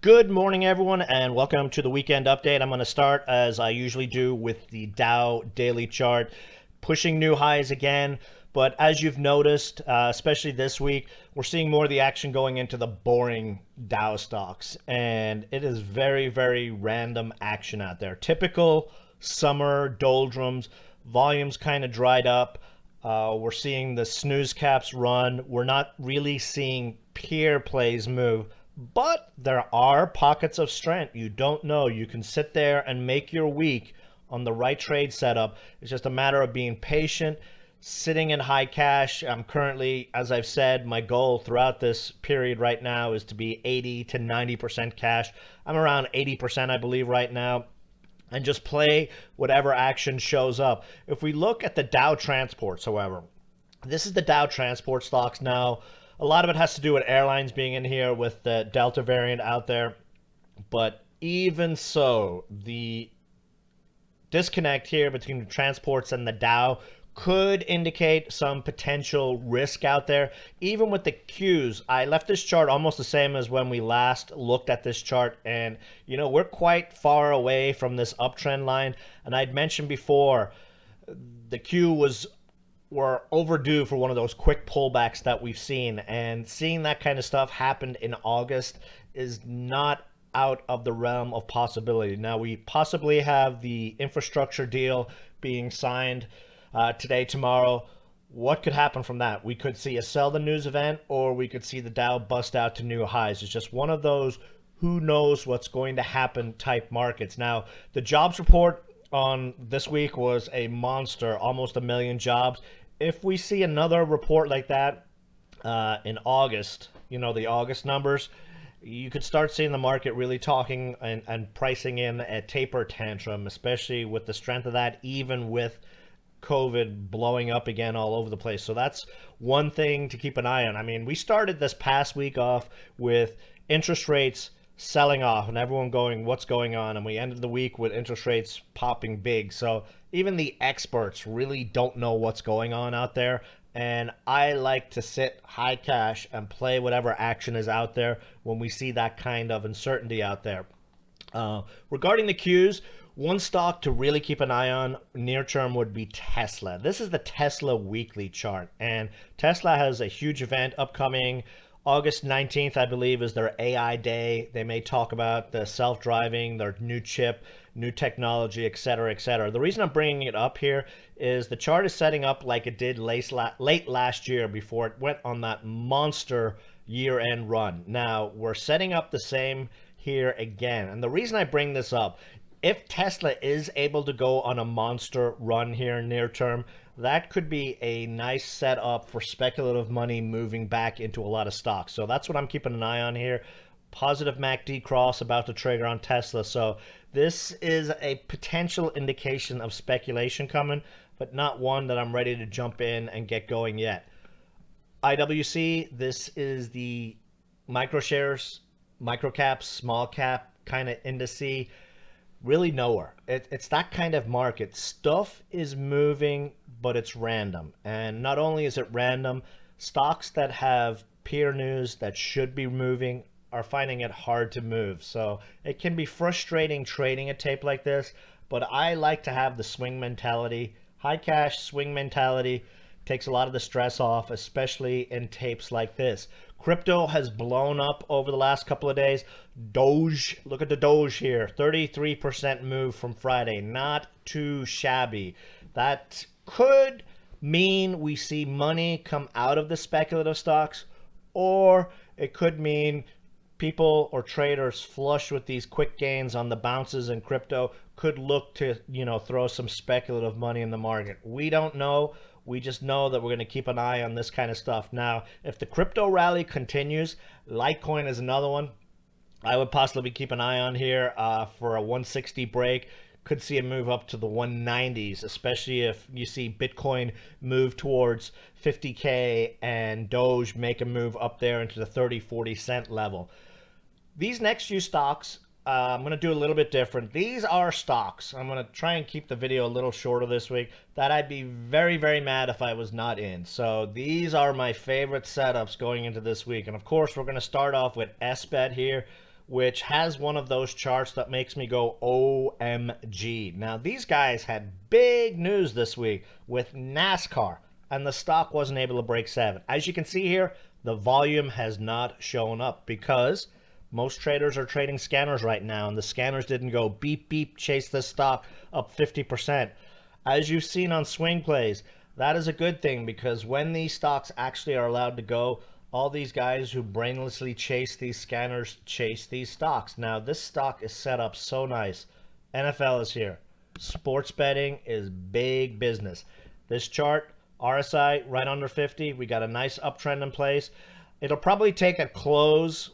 Good morning, everyone, and welcome to the weekend update. I'm going to start, as I usually do, with the Dow daily chart, pushing new highs again. But as you've noticed, especially this week, we're seeing more of the action going into the boring Dow stocks. And it is very, very random action out there. Typical summer doldrums, volumes kind of dried up. We're seeing the snooze caps run. We're not really seeing peer plays move. But there are pockets of strength. You don't know. You can sit there and make your week on the right trade setup. It's just a matter of being patient, sitting in high cash. I'm currently, as I've said, my goal throughout this period right now is to be 80 to 90% cash. I'm around 80%, I believe, right now, and just play whatever action shows up. If we look at the Dow transports, however, this is the Dow transport stocks now. A lot of it has to do with airlines being in here with the Delta variant out there. But even so, the disconnect here between the transports and the Dow could indicate some potential risk out there. Even with the Qs, I left this chart almost the same as when we last looked at this chart. And, you know, we're quite far away from this uptrend line. And I'd mentioned before, the Q were overdue for one of those quick pullbacks that we've seen, and seeing that kind of stuff happen in August is not out of the realm of possibility. Now, we possibly have the infrastructure deal being signed today, tomorrow. What could happen from that? We could see a sell the news event, or we could see the Dow bust out to new highs. It's just one of those who knows what's going to happen type markets. Now, the jobs report on this week was a monster, almost 1 million jobs. If we see another report like that in August, you know, the August numbers, you could start seeing the market really talking and pricing in a taper tantrum, especially with the strength of that, even with COVID blowing up again all over the place. So that's one thing to keep an eye on. I mean, we started this past week off with interest rates selling off and everyone going, what's going on? And we ended the week with interest rates popping big. So even the experts really don't know what's going on out there. And I like to sit high cash and play whatever action is out there when we see that kind of uncertainty out there. Regarding the Qs, one stock to really keep an eye on near term would be Tesla. This is the Tesla weekly chart. And Tesla has a huge event upcoming. August 19th, I believe, is their AI day. They may talk about the self-driving, their new chip, new technology, et cetera, et cetera. The reason I'm bringing it up here is the chart is setting up like it did late last year before it went on that monster year-end run. Now, we're setting up the same here again. And the reason I bring this up, if Tesla is able to go on a monster run here near term, that could be a nice setup for speculative money moving back into a lot of stocks. So that's what I'm keeping an eye on here. Positive MACD cross about to trigger on Tesla. So this is a potential indication of speculation coming, but not one that I'm ready to jump in and get going yet. IWC, this is the micro shares, micro caps, small cap kind of indice. Really nowhere. It's that kind of market. Stuff is moving, but it's random. And not only is it random, stocks that have peer news that should be moving are finding it hard to move. So it can be frustrating trading a tape like this, but I like to have the swing mentality. High cash swing mentality takes a lot of the stress off, especially in tapes like this. Crypto has blown up over the last couple of days. Doge, look at the Doge here, 33% move from Friday. Not too shabby. That could mean we see money come out of the speculative stocks, or it could mean people or traders flush with these quick gains on the bounces in crypto could look to, you know, throw some speculative money in the market. We don't know. We just know that we're going to keep an eye on this kind of stuff. Now, if the crypto rally continues, Litecoin is another one I would possibly keep an eye on here for a 160 break. Could see a move up to the 190s, especially if you see Bitcoin move towards 50K and Doge make a move up there into the 30-40 cent level. These next few stocks, I'm going to do a little bit different. These are stocks. I'm going to try and keep the video a little shorter this week that I'd be very, very mad if I was not in. So these are my favorite setups going into this week. And of course, we're going to start off with SBET here. which has one of those charts that makes me go OMG. Now, these guys had big news this week with NASCAR, and the stock wasn't able to break 7. As you can see here, the volume has not shown up because most traders are trading scanners right now, and the scanners didn't go beep, beep, chase this stock up 50%. As you've seen on swing plays, that is a good thing because when these stocks actually are allowed to go, all these guys who brainlessly chase these scanners chase these stocks. Now, this stock is set up so nice. NFL is here. Sports betting is big business. This chart, RSI right under 50. We got a nice uptrend in place. It'll probably take a close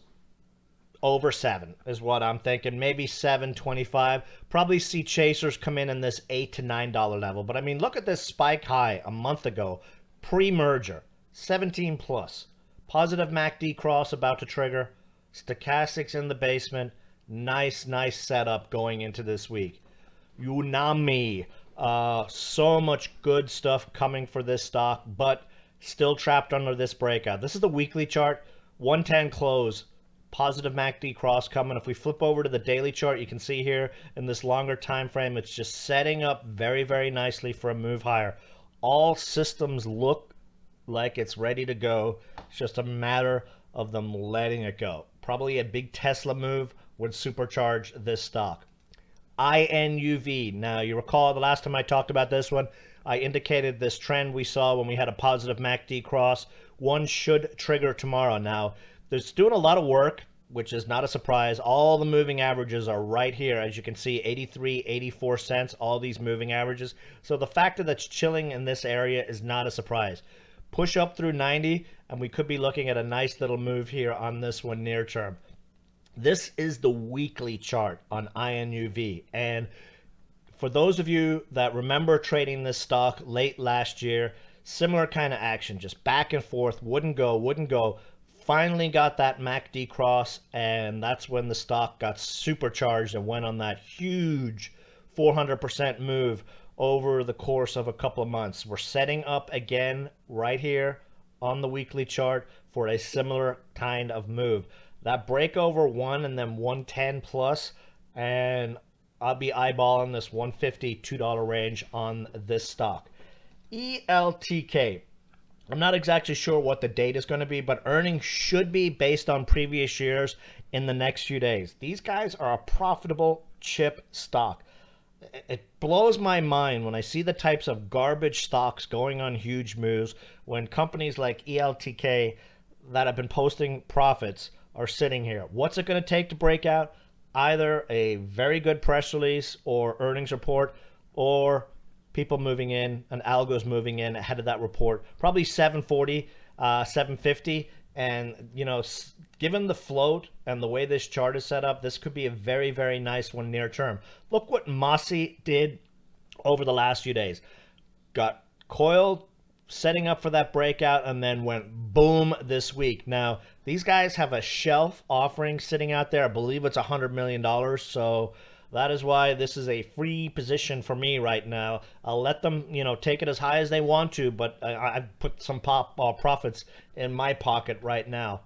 over 7 is what I'm thinking. Maybe 7.25. Probably see chasers come in this $8 to $9 level. But I mean, look at this spike high a month ago, pre-merger, 17 plus. Positive MACD cross about to trigger. Stochastics in the basement. Nice setup going into this week. UAMY. So much good stuff coming for this stock, but still trapped under this breakout. This is the weekly chart. 110 close. Positive MACD cross coming. If we flip over to the daily chart, you can see here in this longer time frame, it's just setting up very nicely for a move higher. All systems look like it's ready to go. It's just a matter of them letting it go. Probably a big Tesla move would supercharge this stock. INUV. Now, you recall the last time I talked about this one, I indicated this trend we saw when we had a positive MACD cross. One should trigger tomorrow. Now, there's doing a lot of work, which is not a surprise. All the moving averages are right here. As you can see, 83, 84 cents, all these moving averages. So the fact that it's chilling in this area is not a surprise. Push up through 90, and we could be looking at a nice little move here on this one near term. This is the weekly chart on INUV. And for those of you that remember trading this stock late last year, similar kind of action, just back and forth, wouldn't go. Finally got that MACD cross, and that's when the stock got supercharged and went on that huge 400% move over the course of a couple of months. We're setting up again right here on the weekly chart for a similar kind of move. That break over 1 and then 110 plus, and I'll be eyeballing this $150, $2 range on this stock. ELTK. I'm not exactly sure what the date is going to be, but earnings should be based on previous years in the next few days. These guys are a profitable chip stock. It blows my mind when I see the types of garbage stocks going on huge moves when companies like ELTK that have been posting profits are sitting here. What's it going to take to break out? Either a very good press release or earnings report, or people moving in and algos moving in ahead of that report. Probably 740, 750. And, you know, given the float and the way this chart is set up, this could be a very nice one near term. Look what MOSY did over the last few days. Got coiled, setting up for that breakout, and then went boom this week. Now, these guys have a shelf offering sitting out there. I believe it's $100 million. So that is why this is a free position for me right now. I'll let them, you know, take it as high as they want to, but I've put some profits in my pocket right now.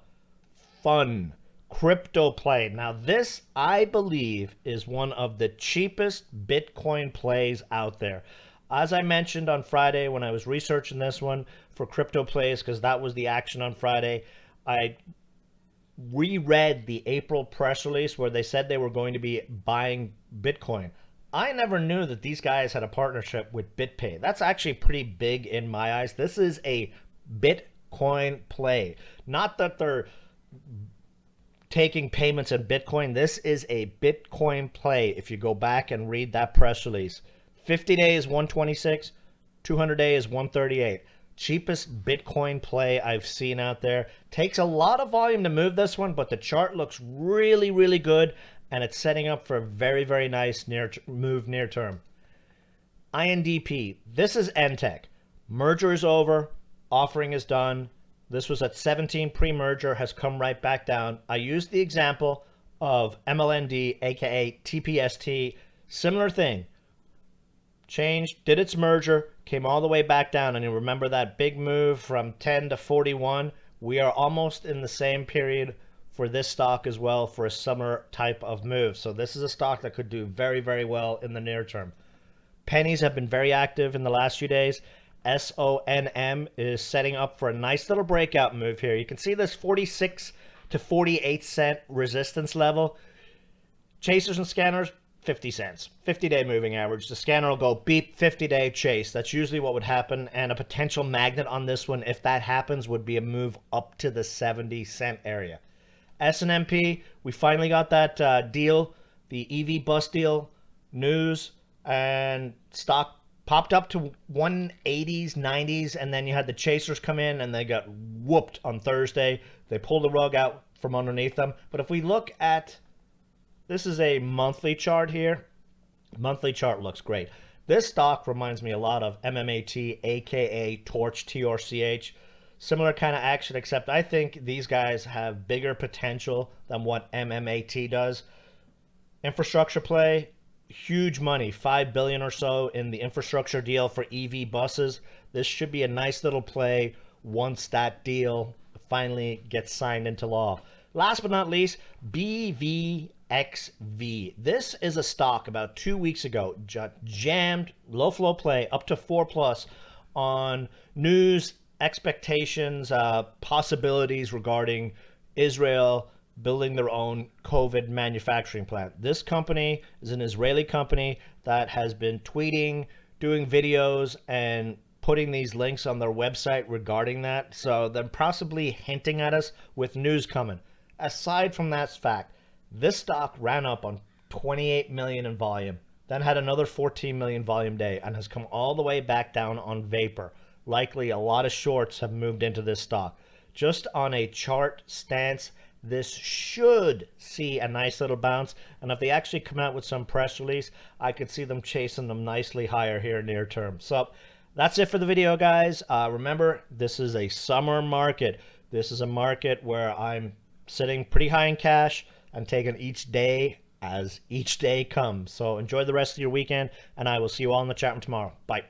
PHUN, crypto play. Now this, I believe, is one of the cheapest Bitcoin plays out there. As I mentioned on Friday when I was researching this one for crypto plays, because that was the action on Friday, I reread the April press release where they said they were going to be buying Bitcoin. I never knew that these guys had a partnership with BitPay. That's actually pretty big in my eyes. This is a Bitcoin play. Not that they're taking payments in Bitcoin. This is a Bitcoin play if you go back and read that press release. 50 days, 126. 200 days, 138. Cheapest Bitcoin play I've seen out there. Takes a lot of volume to move this one, but the chart looks really good, and it's setting up for a very nice move near term. INDP. This is NTEC. Merger is over. Offering is done. This was at 17 pre-merger, has come right back down. I used the example of MLND, aka TPST. Similar thing. Changed, did its merger, came all the way back down, and you remember that big move from 10 to 41. We are almost in the same period for this stock as well for a summer type of move. So this is a stock that could do very, very well in the near term. Pennies have been very active in the last few days. SONM is setting up for a nice little breakout move here. You can see this 46 to 48 cent resistance level. Chasers and scanners, 50 cents. 50-day moving average. The scanner will go beep, 50-day chase. That's usually what would happen. And a potential magnet on this one, if that happens, would be a move up to the 70-cent area. SNMP, we finally got that deal, the EV bus deal news, and stock popped up to 180s, 90s, and then you had the chasers come in and they got whooped on Thursday. They pulled the rug out from underneath them. But if we look at, this is a monthly chart here. Monthly chart looks great. This stock reminds me a lot of MMAT, aka Torch, TRCH. Similar kind of action, except I think these guys have bigger potential than what MMAT does. Infrastructure play, huge money, $5 billion or so in the infrastructure deal for EV buses. This should be a nice little play once that deal finally gets signed into law. Last but not least, BVXV. This is a stock about 2 weeks ago, jammed, low flow play, up to 4+ on news, expectations, possibilities regarding Israel building their own COVID manufacturing plant. This company is an Israeli company that has been tweeting, doing videos, and putting these links on their website regarding that. So they're possibly hinting at us with news coming. Aside from that fact, this stock ran up on 28 million in volume, then had another 14 million volume day, and has come all the way back down on vapor. Likely a lot of shorts have moved into this stock. Just on a chart stance, this should see a nice little bounce, and if they actually come out with some press release, I could see them chasing them nicely higher here near term. So that's it for the video, guys. Remember, this is a summer market. This is a market where I'm sitting pretty high in cash and taking each day as each day comes. So enjoy the rest of your weekend, and I will see you all in the chat room tomorrow. Bye.